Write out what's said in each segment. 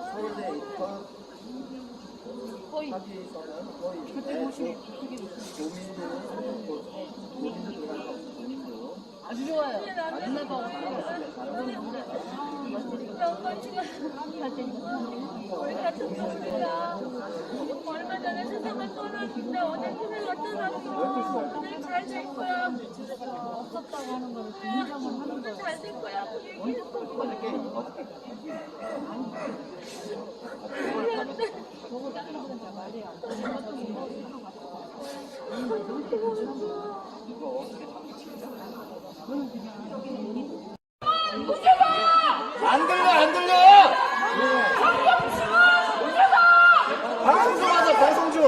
서울대 입학하기서는 거의 아주 좋아요. 만나봐. 우리 같은 친구야. 얼마 전에 세상을 떠났는데 어제 꿈에 나타났어. 오늘 잘 될 거야. 없었다고 하는 거를 인정을 하는 오늘 거예요. 잘 될 거야. 그 얘기했어. 보고 친구들한테 말해요. 안 들려, 안 들려! 방송 중 하자, 방송 중!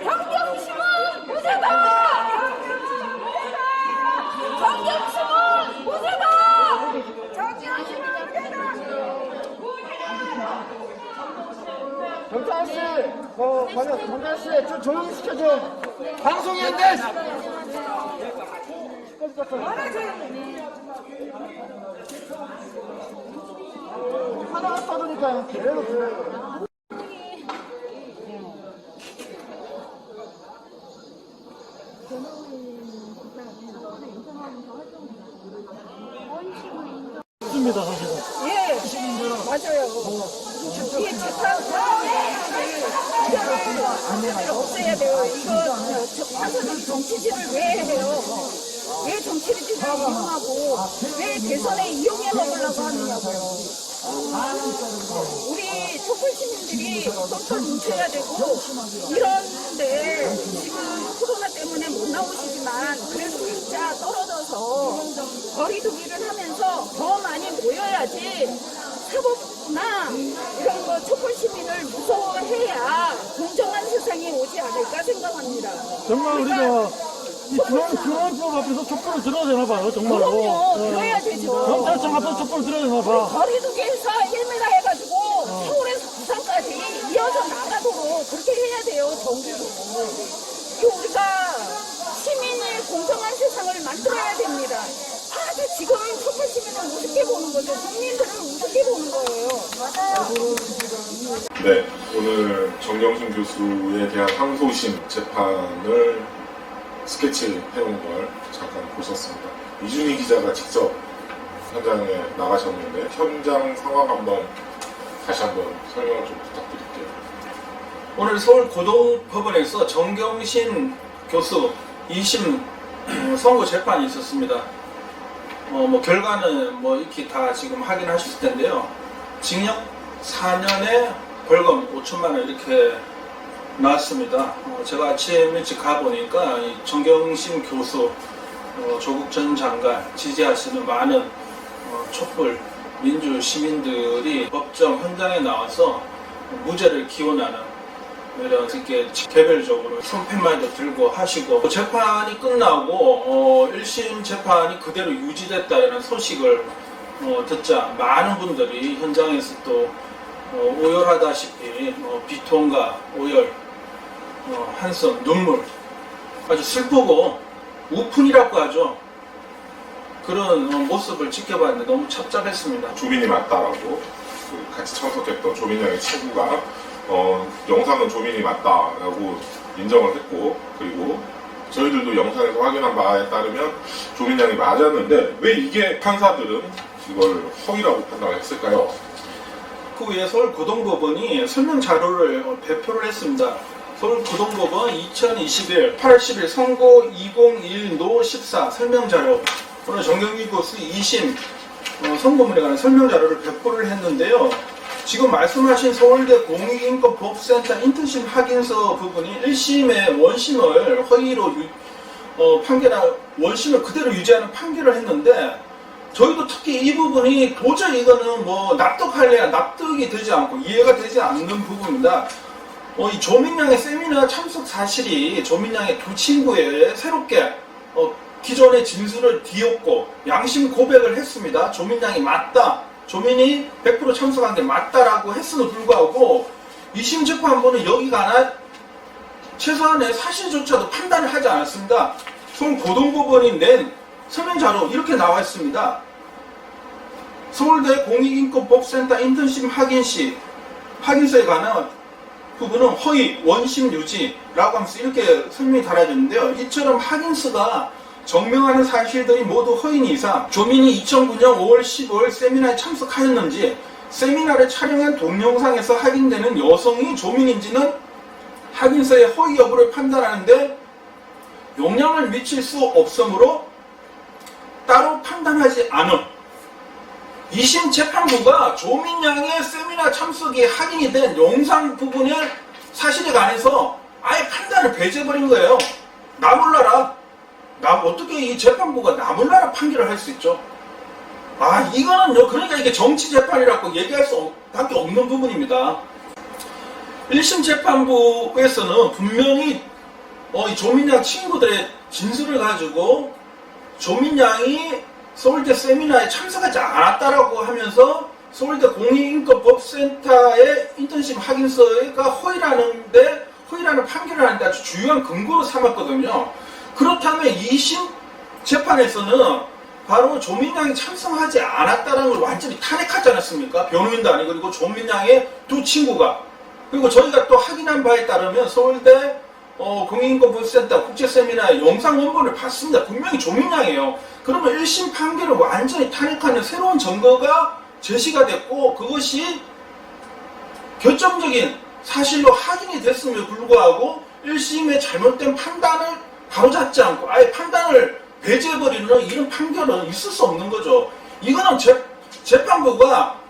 정경심은 무죄다! 정경심은 무죄다! 정경심은 무죄다! 경찰씨, 경찰씨, 좀 조용히 시켜줘. 방송이 안 돼! 하나가 떠드니까 계속 들어요. 있습니다, 사실은. 예, 맞아요. 이 재판 없애야 돼요. 이거 판사는 정치질을 왜 해요? 왜 정치질을 이용하고 왜 대선에 이용해 먹으려고 하느냐고요. 우리 촛불 시민들이 똘똘 뭉쳐야 되고 이런데 지금 코로나 때문에 못 나오시지만 그래도 진짜 떨어져서 거리두기를 하면서 더 많이 모여야지 사법부나 이런 거 촛불 시민을 무서워해야 공정한 세상이 오지 않을까 생각합니다. 정말 우리가 이 중앙법 앞에서 촛불을 들어야 되나 봐요, 정말로. 그럼요, 들어야 되죠. 경찰청 앞에서 촛불을 들어야 되나 봐. 거리두기에서 1m 해가지고 서울에서 부산까지 이어서 나가도록 그렇게 해야 돼요, 정부로. 우리가 시민의 공정한 세상을 만들어야 됩니다. 아주 지금 촛불 시민을 우습게 보는 거죠. 국민들을 우습게 보는 거예요. 네, 오늘 정경심 교수에 대한 항소심 재판을 스케치 해온 걸 잠깐 보셨습니다. 이준희 기자가 직접 현장에 나가셨는데 현장 상황 한번 다시 한번 설명을 좀 부탁드릴게요. 오늘 서울 고등법원에서 정경심 교수 2심 선고 재판이 있었습니다. 결과는 이렇게 다 지금 확인하셨을 텐데요. 징역 4년에 벌금 5천만 원 이렇게 나왔습니다. 제가 아침 일찍 가보니까 이 정경심 교수, 조국 전 장관 지지하시는 많은 촛불 민주 시민들이 법정 현장에 나와서 무죄를 기원하는 이런 이렇게 개별적으로 손팻말도 들고 하시고 재판이 끝나고 1심 재판이 그대로 유지됐다 이런 소식을 듣자 많은 분들이 현장에서 또 오열하다시피 비통과 오열, 한숨, 눈물 아주 슬프고 우푼이라고 하죠. 그런 모습을 지켜봤는데 너무 착잡했습니다. 조민이 맞다라고 같이 참석했던 조민 양의 친구가 영상은 조민이 맞다라고 인정을 했고 그리고 저희들도 영상에서 확인한 바에 따르면 조민 양이 맞았는데 왜 이게 판사들은 이걸 허위라고 판단했을까요? 그 후에 서울고등법원이 설명 자료를 배포를 했습니다. 서울고등법원 2021 8월 10일 선고 2021노 14 설명 자료 오늘 정경심 교수 2심 선고문에 관한 설명 자료를 배포를 했는데요. 지금 말씀하신 서울대 공익인권보호센터 인턴십 확인서 부분이 1심의 원심을 허위로 판결한 원심을 그대로 유지하는 판결을 했는데 저희도 특히 이 부분이 도저히 이거는 납득할래야 납득이 되지 않고 이해가 되지 않는 부분입니다. 이 조민양의 세미나 참석 사실이 조민양의 두 친구의 새롭게 기존의 진술을 뒤엎고 양심 고백을 했습니다. 조민양이 맞다. 조민이 100% 참석한 게 맞다라고 했음에도 불구하고 2심 재판부는 여기가 하나 최소한의 사실조차도 판단을 하지 않았습니다. 서울 고등법원이 낸 설명 자료 이렇게 나와 있습니다. 서울대 공익인권법센터 인턴십 확인 시 확인서에 관한 부분은 허위, 원심 유지라고 하면서 이렇게 설명이 달아졌는데요. 이처럼 확인서가 정명하는 사실들이 모두 허인 이상 조민이 2009년 5월 15일 세미나에 참석하였는지 세미나를 촬영한 동영상에서 확인되는 여성이 조민인지는 확인서의 허위 여부를 판단하는데 영향을 미칠 수 없으므로 따로 판단하지 않음. 2심 재판부가 조민 양의 세미나 참석이 확인이 된 영상 부분의 사실에 관해서 아예 판단을 배제해버린 거예요. 나 몰라라. 어떻게 이 재판부가 나 몰라라 판결을 할 수 있죠? 이거는요, 그러니까 이게 정치 재판이라고 얘기할 수밖에 없는 부분입니다. 1심 재판부에서는 분명히 이 조민 양 친구들의 진술을 가지고 조민 양이 서울대 세미나에 참석하지 않았다라고 하면서 서울대 공익인권법센터의 인턴십 확인서가 허위라는 판결을 하는데 아주 중요한 근거로 삼았거든요. 그렇다면 2심 재판에서는 바로 조민 양이 참석하지 않았다는 걸 완전히 탄핵하지 않았습니까? 변호인도 아니고 그리고 조민 양의 두 친구가. 그리고 저희가 또 확인한 바에 따르면 서울대 공익인권법센터 국제세미나의 영상 원본을 봤습니다. 분명히 조민 양이에요. 그러면 1심 판결을 완전히 탄핵하는 새로운 증거가 제시가 됐고 그것이 결정적인 사실로 확인이 됐음에도 불구하고 1심의 잘못된 판단을 바로잡지 않고 아예 판단을 배제해버리는 이런 판결은 있을 수 없는 거죠. 이거는 재판부가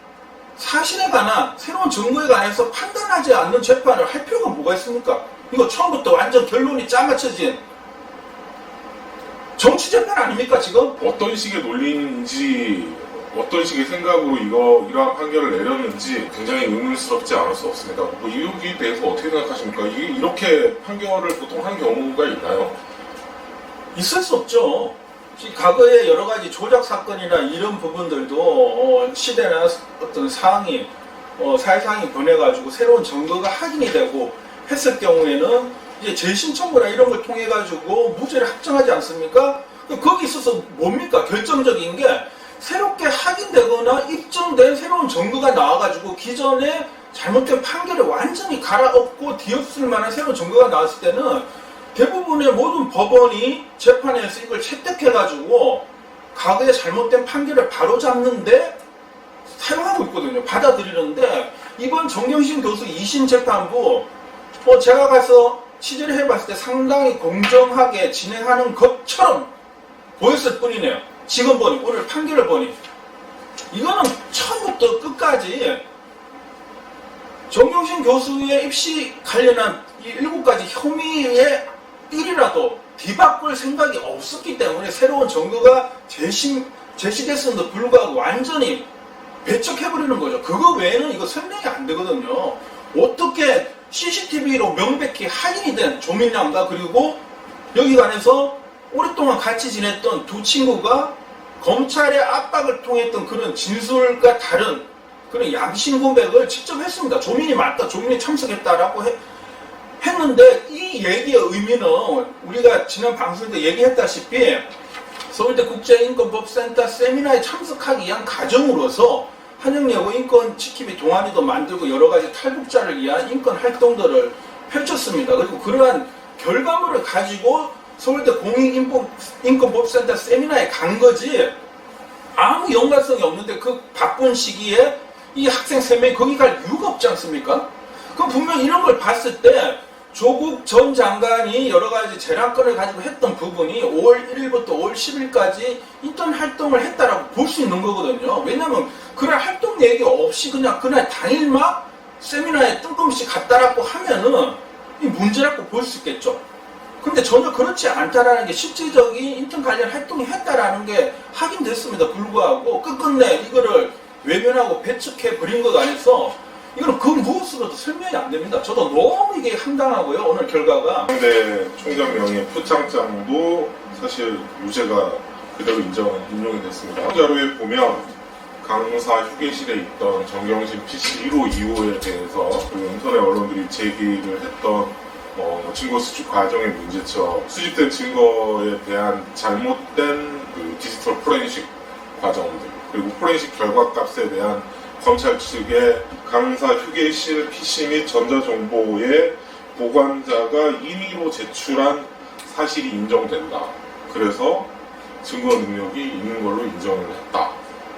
사실에 관한 새로운 증거에 관해서 판단하지 않는 재판을 할 필요가 뭐가 있습니까? 이거 처음부터 완전 결론이 짜맞춰진 정치 재판 아닙니까 지금? 어떤 식의 논리인지 어떤 식의 생각으로 이러한 판결을 내렸는지 굉장히 의문스럽지 않을 수 없습니다. 이유에 대해서 어떻게 생각하십니까? 이렇게 판결을 보통 한 경우가 있나요? 있을 수 없죠. 과거에 여러 가지 조작 사건이나 이런 부분들도 시대나 어떤 상황이 사회상황이 변해가지고 새로운 증거가 확인이 되고 했을 경우에는 이제 재심 청구나 이런 걸 통해 가지고 무죄를 확정하지 않습니까? 거기 있어서 뭡니까? 결정적인 게 새롭게 확인되거나 입증된 새로운 증거가 나와가지고 기존에 잘못된 판결을 완전히 갈아엎고 뒤엎을 만한 새로운 증거가 나왔을 때는 대부분의 모든 법원이 재판에서 이걸 채택해가지고 과거에 잘못된 판결을 바로잡는데 사용하고 있거든요. 받아들이는데 이번 정경심 교수 2심 재판부 제가 가서 취재를 해봤을 때 상당히 공정하게 진행하는 것처럼 보였을 뿐이네요. 지금 보니, 오늘 판결을 보니. 이거는 처음부터 끝까지 정경심 교수의 입시 관련한 이 7가지 혐의의 1이라도 뒤바꿀 생각이 없었기 때문에 새로운 증거가 제시됐음에도 불구하고 완전히 배척해버리는 거죠. 그거 외에는 이거 설명이 안 되거든요. 어떻게 CCTV로 명백히 확인이 된 조민 양과 그리고 여기 관해서 오랫동안 같이 지냈던 두 친구가 검찰의 압박을 통했던 그런 진술과 다른 그런 양심 고백을 직접 했습니다. 조민이 맞다, 조민이 참석했다라고 했는데 이 얘기의 의미는 우리가 지난 방송 때 얘기했다시피 서울대 국제인권법센터 세미나에 참석하기 위한 과정으로서 한영예고 인권지킴이 동아리도 만들고 여러 가지 탈북자를 위한 인권 활동들을 펼쳤습니다. 그리고 그러한 결과물을 가지고 서울대 공익인권법센터 세미나에 간 거지 아무 연관성이 없는데 그 바쁜 시기에 이 학생 3명이 거기 갈 이유가 없지 않습니까? 그럼 분명 이런 걸 봤을 때 조국 전 장관이 여러 가지 재량권을 가지고 했던 부분이 5월 1일부터 5월 10일까지 인턴 활동을 했다라고 볼 수 있는 거거든요. 왜냐면 그날 활동 얘기 없이 그냥 그날 당일만 세미나에 뜬금없이 갔다라고 하면은 이 문제라고 볼 수 있겠죠. 근데 전혀 그렇지 않다라는 게 실질적인 인턴 관련 활동을 했다라는 게 확인됐음에도 불구하고 끝끝내 이거를 외면하고 배척해 버린 것 안에서 이거는 그 무엇으로도 설명이 안 됩니다. 저도 너무 이게 황당하고요. 오늘 결과가. 상대 총장명의 표창장도 사실 유죄가 그대로 인용이 됐습니다. 자료에 보면 강사 휴게실에 있던 정경심 PC 1호, 2호에 대해서 그 인터넷 언론들이 제기를 했던 증거 수집 과정의 문제점, 수집된 증거에 대한 잘못된 그 디지털 포렌식 과정들, 그리고 포렌식 결과값에 대한 검찰 측의 강사 휴게실 PC 및 전자정보의 보관자가 임의로 제출한 사실이 인정된다. 그래서 증거 능력이 있는 걸로 인정을 했다.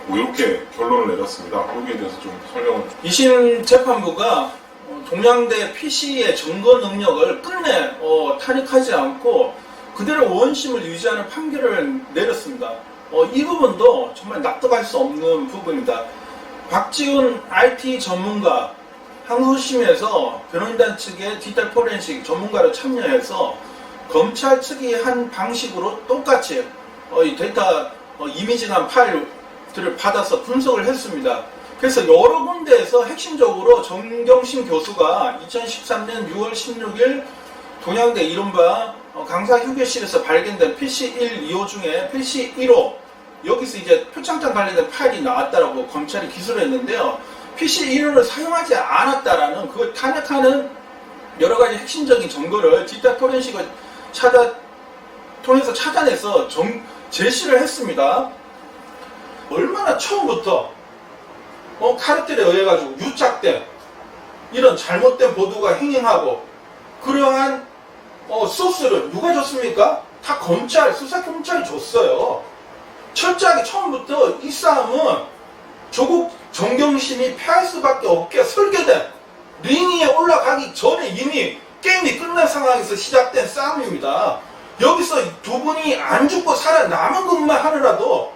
뭐 이렇게 결론을 내렸습니다. 여기에 대해서 좀 설명을. 2심 재판부가 동양대 PC의 증거 능력을 끝내 탄핵하지 않고 그대로 원심을 유지하는 판결을 내렸습니다. 이 부분도 정말 납득할 수 없는 부분입니다. 박지훈 IT 전문가 항소심에서 변호인단 측의 디지털 포렌식 전문가로 참여해서 검찰 측이 한 방식으로 똑같이 이 데이터 이미지나 파일들을 받아서 분석을 했습니다. 그래서 여러 군데에서 핵심적으로 정경심 교수가 2013년 6월 16일 동양대 이른바 강사 휴게실에서 발견된 PC1, 2호 중에 PC1호 여기서 이제 표창장 관련된 파일이 나왔다라고 검찰이 기소를 했는데요. PC1호를 사용하지 않았다라는 그걸 탄핵하는 여러 가지 핵심적인 증거를 디지털 포렌식을 통해서 찾아내서 제시를 했습니다. 얼마나 처음부터 카르텔에 의해 가지고 유착된 이런 잘못된 보도가 행행하고 그러한 소스를 누가 줬습니까? 다 수사검찰이 줬어요. 철저하게 처음부터 이 싸움은 조국 정경심이 패할 수밖에 없게 설계된 링 위에 올라가기 전에 이미 게임이 끝난 상황에서 시작된 싸움입니다. 여기서 두 분이 안 죽고 살아남은 것만 하느라도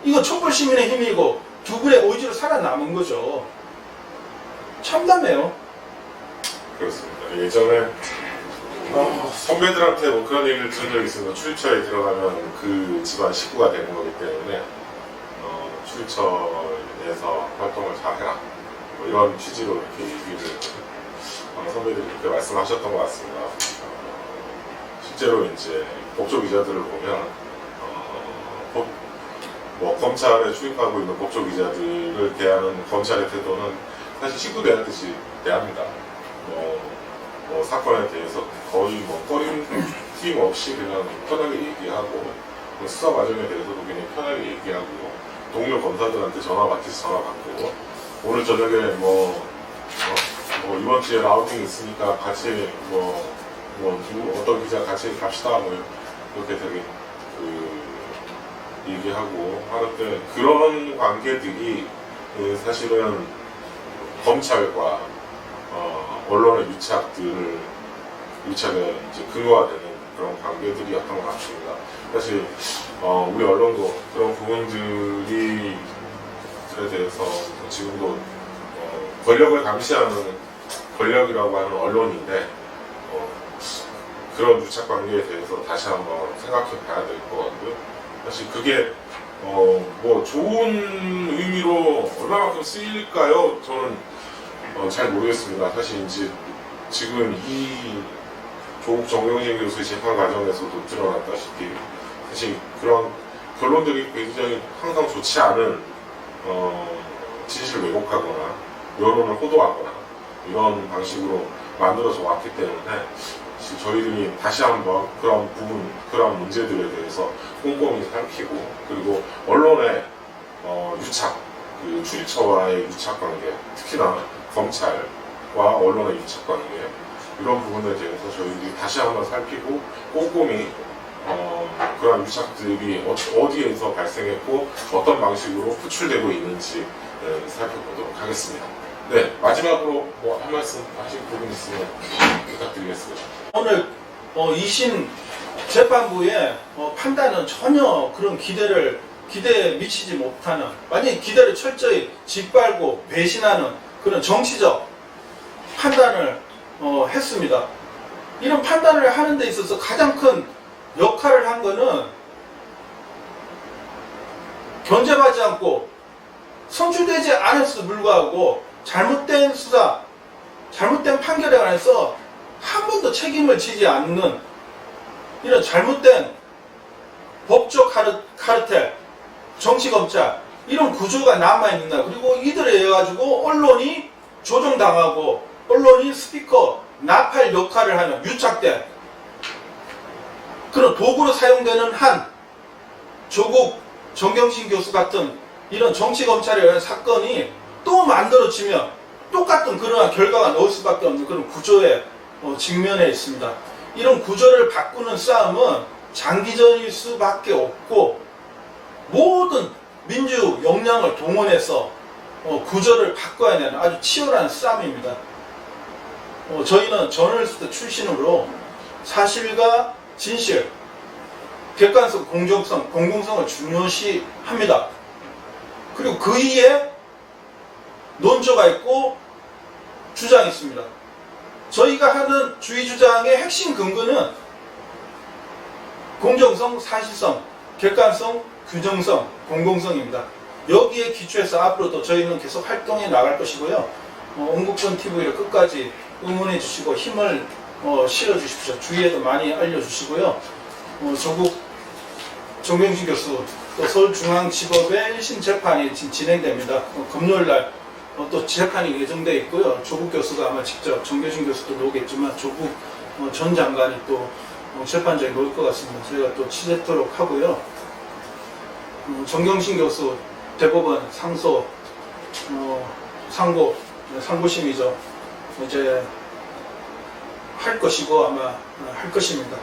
이거 촛불 시민의 힘이고 두 분의 의지로 살아남은 거죠. 참담해요. 그렇습니다. 예전에 선배들한테 뭐 그런 얘기를 들은 적이 있습니다. 출입처에 들어가면 그 집안 식구가 되는 거기 때문에 출입처에서 활동을 잘해라. 뭐 이런 취지로 이렇게 얘기를 선배들이 그렇게 말씀하셨던 것 같습니다. 실제로 이제 법조 기자들을 보면 뭐 검찰에 출입하고 있는 법조 기자들을 대하는 검찰의 태도는 사실 식구 대하듯이 대합니다. 뭐 사건에 대해서 거의 뭐 튀임 없이 그냥 편하게 얘기하고 수사 과정에 대해서도 그냥 편하게 얘기하고 동료 검사들한테 전화 받듯이 전화 받고 오늘 저녁에 뭐 이번 주에 라운딩 있으니까 같이 어떤 기자 같이 갑시다 뭐 이렇게 되게 얘기하고 하는데 그런 관계들이 사실은 검찰과 언론의 유착에 이제 근거가 되는 그런 관계들이었던 것 같습니다. 사실 우리 언론도 그런 부분들에 대해서 지금도 권력을 감시하는 권력이라고 하는 언론인데 그런 유착 관계에 대해서 다시 한번 생각해 봐야 될 것 같고요. 사실 그게 뭐 좋은 의미로 얼마만큼 쓰일까요? 저는 잘 모르겠습니다. 사실 이제 지금 이 조국 정경심 교수의 재판 과정에서도 드러났다시피 사실 그런 결론들이 굉장히 항상 좋지 않은 진실을 왜곡하거나 여론을 호도하거나 이런 방식으로 만들어져 왔기 때문에 저희들이 다시 한번 그런 문제들에 대해서 꼼꼼히 살피고 그리고 언론의 유착, 그 출입처와의 유착 관계, 특히나 검찰과 언론의 유착 관계 이런 부분에 대해서 저희들이 다시 한번 살피고 꼼꼼히 그런 유착들이 어디에서 발생했고 어떤 방식으로 표출되고 있는지 살펴보도록 하겠습니다. 네, 마지막으로 뭐 한 말씀 하실 부분 있으면 부탁드리겠습니다. 오늘 2심 재판부의 판단은 전혀 그런 기대에 미치지 못하는 완전히 기대를 철저히 짓밟고 배신하는 그런 정치적 판단을 했습니다. 이런 판단을 하는 데 있어서 가장 큰 역할을 한 거는 견제하지 않고 성취되지 않았음에도 불구하고 잘못된 수사, 잘못된 판결에 관해서 한 번도 책임을 지지 않는 이런 잘못된 법적 카르텔, 정치검찰 이런 구조가 남아있는다. 그리고 이들에 의해 가지고 언론이 조종당하고 언론이 스피커 나팔 역할을 하는 유착된 그런 도구로 사용되는 한 조국 정경심 교수 같은 이런 정치검찰에 의한 사건이 또 만들어지면 똑같은 그러한 결과가 나올 수밖에 없는 그런 구조에 직면해 있습니다. 이런 구조를 바꾸는 싸움은 장기전일 수밖에 없고 모든 민주 역량을 동원해서 구조를 바꿔야 되는 아주 치열한 싸움입니다. 저희는 저널리스트 출신으로 사실과 진실, 객관성, 공정성, 공공성을 중요시합니다. 그리고 그 위에 논조가 있고 주장이 있습니다. 저희가 하는 주의 주장의 핵심 근거는 공정성, 사실성, 객관성, 규정성, 공공성입니다. 여기에 기초해서 앞으로도 저희는 계속 활동해 나갈 것이고요. 온국전 TV를 끝까지 응원해 주시고 힘을 실어 주십시오. 주위에도 많이 알려주시고요. 조국 정경심 교수 또 서울중앙지법의 1심 재판이 지금 진행됩니다. 금요일날 또 재판이 예정되어 있고요. 조국 교수가 아마 직접 정경심 교수도 나오겠지만 조국 전 장관이 또 재판장에 놓을 것 같습니다. 저희가 또 취재토록 하고요. 정경심 교수 대법원 상소 상고심이죠. 이제 할 것이고 아마 할 것입니다.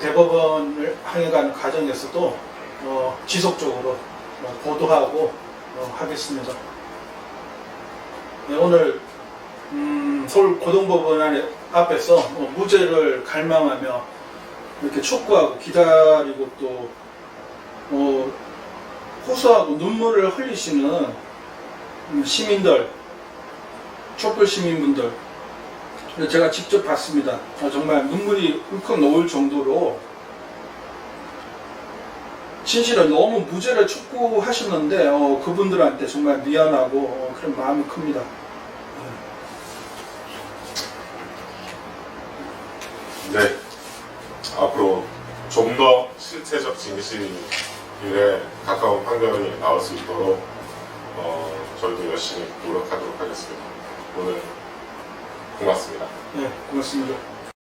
대법원을 향해가는 과정에서도 지속적으로 보도하고 하겠습니다. 네, 오늘 서울 고등법원 앞에서 무죄를 갈망하며 이렇게 촉구하고 기다리고 또 호소하고 눈물을 흘리시는 시민들, 촛불 시민분들 제가 직접 봤습니다. 정말 눈물이 울컥 나올 정도로 진실은 너무 무죄를 촉구하셨는데 그분들한테 정말 미안하고 그런 마음이 큽니다. 네, 앞으로 좀 더 실체적 진실에 가까운 판결이 나올 수 있도록 저희도 열심히 노력하도록 하겠습니다. 오늘 고맙습니다. 네, 고맙습니다.